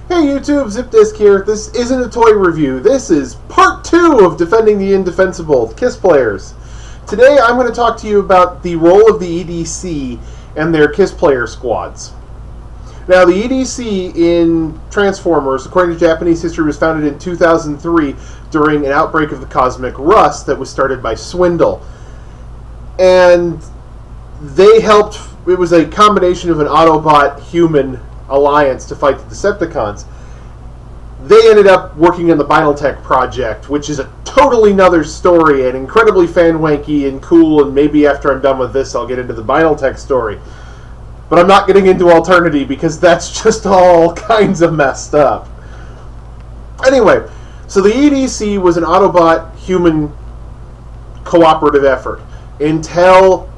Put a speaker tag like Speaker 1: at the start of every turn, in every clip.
Speaker 1: Hey YouTube, ZipDisc here. This isn't a toy review. This is part 2 of defending the Indefensible, Kiss Players. Today I'm going to talk to you about the role of the EDC and their Kiss Player squads. Now the EDC in Transformers, according to Japanese history, was founded in 2003 during an outbreak of the cosmic rust that was started by Swindle. And they helped, it was a combination of an Autobot-human alliance to fight the Decepticons. They ended up working on the Binaltech project, which is a totally another story and incredibly fan-wanky and cool, and maybe after I'm done with this I'll get into the Binaltech story. But I'm not getting into Alternity because that's just all kinds of messed up. Anyway, so the EDC was an Autobot-human cooperative effort until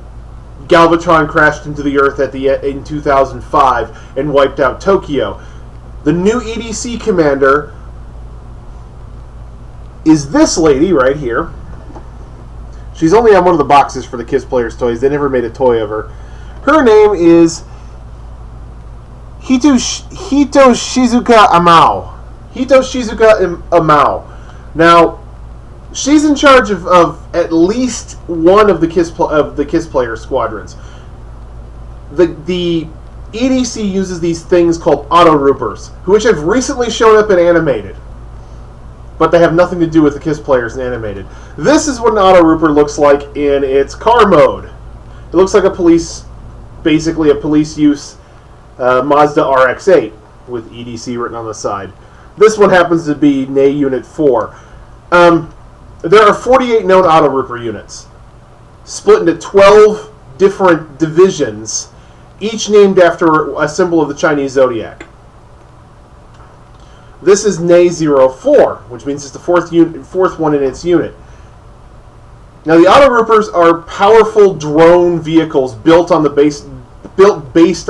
Speaker 1: Galvatron crashed into the Earth in 2005 and wiped out Tokyo. The new EDC commander is this lady right here. She's only on one of the boxes for the Kiss Players toys. They never made a toy of her. Her name is Hito Shizuka Amao. Hito Shizuka Amao. Now, she's in charge of at least one of the Kiss Player squadrons. The EDC uses these things called Autorooper, which have recently shown up in animated, but they have nothing to do with the Kiss Players in animated. This is what an Autorooper looks like in its car mode. It looks like basically a police use Mazda RX-8 with EDC written on the side. This one happens to be NA Unit 4. There are 48 known Autorooper units, split into 12 different divisions, each named after a symbol of the Chinese zodiac. This is NA-04, which means it's the fourth one in its unit. Now, the Autoroopers are powerful drone vehicles built based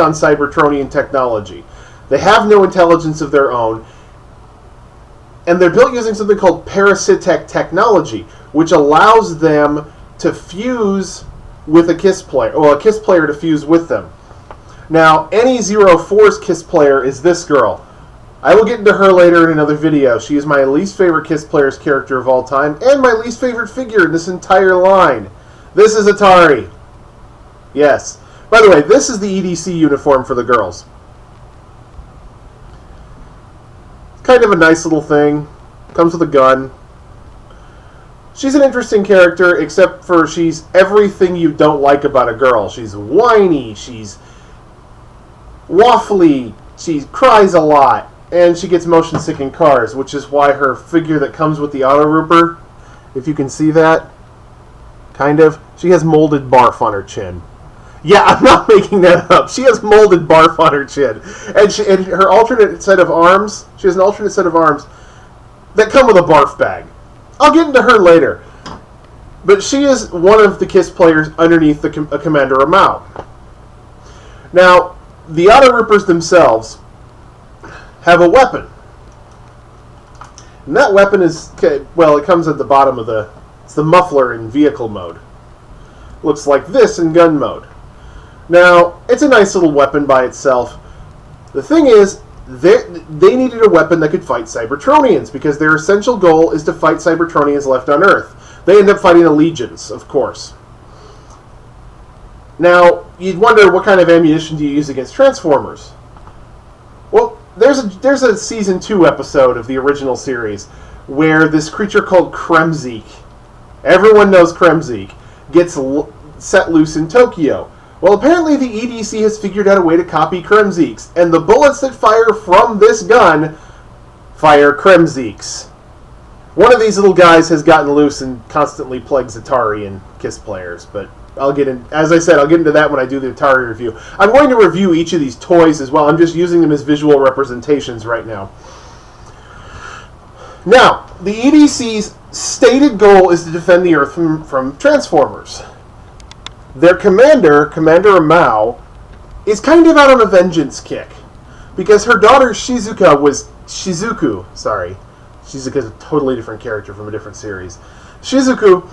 Speaker 1: on Cybertronian technology. They have no intelligence of their own, and they're built using something called parasitic technology, which allows them to fuse with a Kiss Player, or a Kiss Player to fuse with them. Now, NE-04's Kiss Player is this girl. I will get into her later in another video. She is my least favorite Kiss Players character of all time, and my least favorite figure in this entire line. This is Atari. Yes. By the way, this is the EDC uniform for the girls. Kind of a nice little thing. Comes with a gun. She's an interesting character, except for she's everything you don't like about a girl. She's whiny, she's waffly, she cries a lot, and she gets motion sick in cars, which is why her figure that comes with the Autorooper, if you can see that, kind of, she has molded barf on her chin. Yeah, I'm not making that up. She has molded barf on her chin. And her alternate set of arms, she has an alternate set of arms that come with a barf bag. I'll get into her later. But she is one of the Kiss Players underneath Commander Amao. Now, the Autoroopers themselves have a weapon. And that weapon is, well, it comes at the bottom of it's the muffler in vehicle mode. Looks like this in gun mode. Now, it's a nice little weapon by itself. The thing is, they needed a weapon that could fight Cybertronians, because their essential goal is to fight Cybertronians left on Earth. They end up fighting the Legions, of course. Now, you'd wonder, what kind of ammunition do you use against Transformers? Well, there's a Season 2 episode of the original series where this creature called Kremzeek, everyone knows Kremzeek, gets set loose in Tokyo. Well, apparently the EDC has figured out a way to copy Kremzeeks, and the bullets that fire from this gun fire Kremzeeks. One of these little guys has gotten loose and constantly plagues Atari and Kiss Players, but as I said, I'll get into that when I do the Atari review. I'm going to review each of these toys as well. I'm just using them as visual representations right now. Now, the EDC's stated goal is to defend the Earth from Transformers. Their commander, Commander Amao, is kind of out on a vengeance kick, because her daughter Shizuku is a totally different character from a different series. Shizuku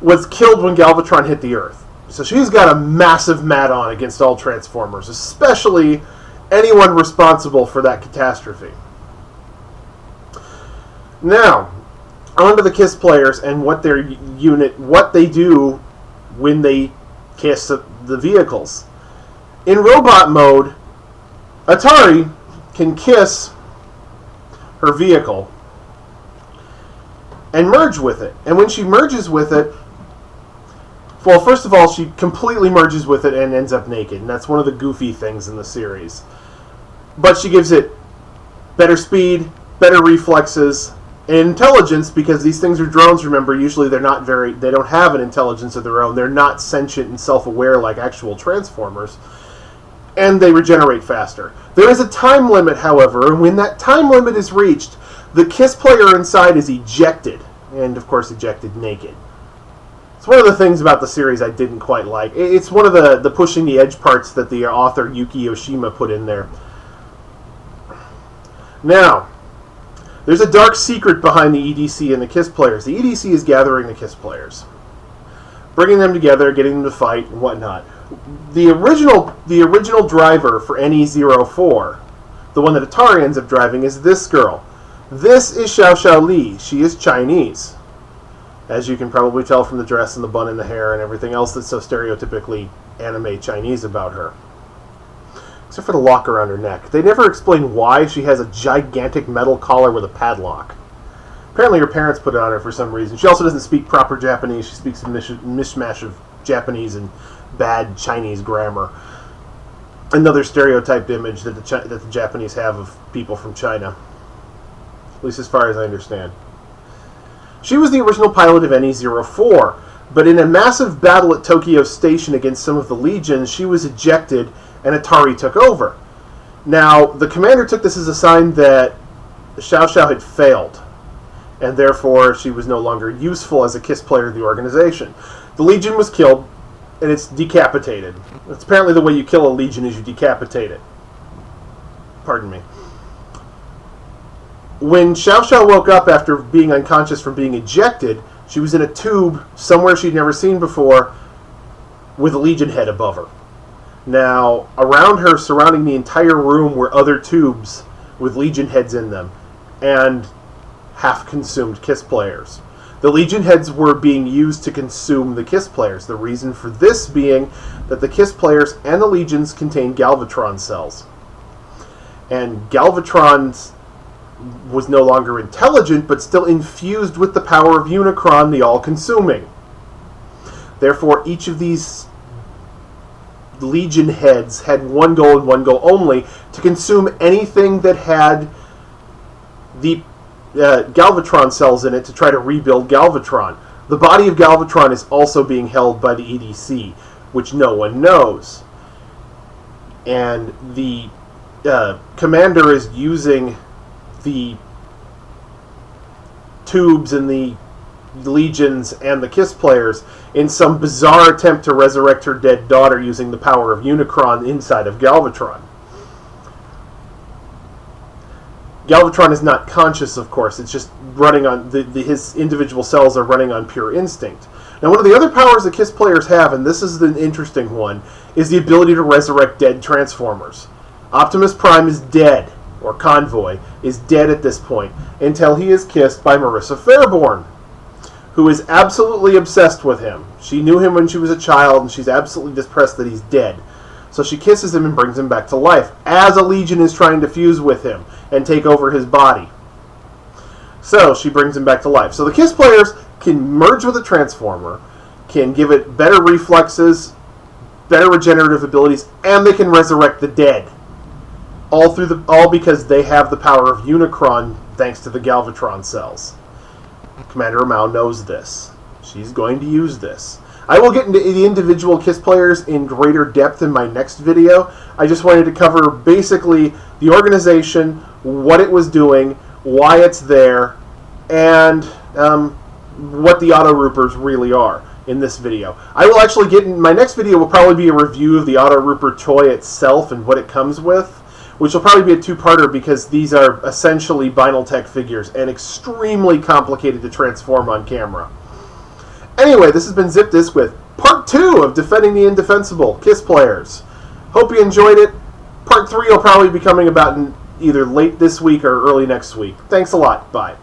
Speaker 1: was killed when Galvatron hit the Earth. So she's got a massive mat-on against all Transformers, especially anyone responsible for that catastrophe. Now, on to the Kiss Players and what they do when they kiss the vehicles. In robot mode, Atari can kiss her vehicle and merge with it. And when she merges with it, well, first of all, she completely merges with it and ends up naked. And that's one of the goofy things in the series. But she gives it better speed, better reflexes, and intelligence, because these things are drones, remember. Usually they don't have an intelligence of their own. They're not sentient and self-aware like actual Transformers. And they regenerate faster. There is a time limit, however, and when that time limit is reached, the Kiss Player inside is ejected. And, of course, ejected naked. It's one of the things about the series I didn't quite like. It's one of the pushing the edge parts that the author Yuki Yoshima put in there. Now, there's a dark secret behind the EDC and the Kiss Players. The EDC is gathering the Kiss Players, bringing them together, getting them to fight, and whatnot. The original driver for NE-04, the one that Atari ends up driving, is this girl. This is Xiao Xiao Li. She is Chinese, as you can probably tell from the dress and the bun and the hair and everything else that's so stereotypically anime Chinese about her. Except for the lock around her neck. They never explain why she has a gigantic metal collar with a padlock. Apparently her parents put it on her for some reason. She also doesn't speak proper Japanese. She speaks a mishmash of Japanese and bad Chinese grammar. Another stereotyped image that the Japanese have of people from China. At least as far as I understand. She was the original pilot of NE-04, but in a massive battle at Tokyo Station against some of the Legions, she was ejected and Atari took over. Now, the commander took this as a sign that Xiao Xiao had failed, and therefore she was no longer useful as a Kiss Player of the organization. The Legion was killed, and it's decapitated. It's apparently the way you kill a Legion is you decapitate it. Pardon me. When Xiao Xiao woke up after being unconscious from being ejected, she was in a tube somewhere she'd never seen before with a Legion head above her. Now, around her, surrounding the entire room, were other tubes with Legion heads in them and half-consumed Kiss Players. The Legion heads were being used to consume the Kiss Players. The reason for this being that the Kiss Players and the Legions contain Galvatron cells. And Galvatron was no longer intelligent, but still infused with the power of Unicron, the all-consuming. Therefore, each of these Legion heads had one goal and one goal only: to consume anything that had the Galvatron cells in it to try to rebuild Galvatron. The body of Galvatron is also being held by the EDC, which no one knows. And the commander is using the tubes and the Legions and the Kiss Players in some bizarre attempt to resurrect her dead daughter using the power of Unicron inside of Galvatron. Galvatron is not conscious, of course. It's just running on... his individual cells are running on pure instinct. Now, one of the other powers the Kiss Players have, and this is the interesting one, is the ability to resurrect dead Transformers. Optimus Prime is dead, or Convoy, is dead at this point, until he is kissed by Marissa Fairborn, who is absolutely obsessed with him. She knew him when she was a child, and she's absolutely depressed that he's dead. So she kisses him and brings him back to life, as a Legion is trying to fuse with him and take over his body. So she brings him back to life. So the Kiss Players can merge with a Transformer, can give it better reflexes, better regenerative abilities, and they can resurrect the dead. All because they have the power of Unicron thanks to the Galvatron cells. Commander Mao knows this. She's going to use this. I will get into the individual Kiss Players in greater depth in my next video. I just wanted to cover basically the organization, what it was doing, why it's there, and what the Autorooper really are in this video. I will actually get in... my next video will probably be a review of the Autorooper toy itself and what it comes with, which will probably be a two-parter because these are essentially Vinyltech figures and extremely complicated to transform on camera. Anyway, this has been Zip Disc with Part 2 of Defending the Indefensible, Kiss Players. Hope you enjoyed it. Part 3 will probably be coming about either late this week or early next week. Thanks a lot. Bye.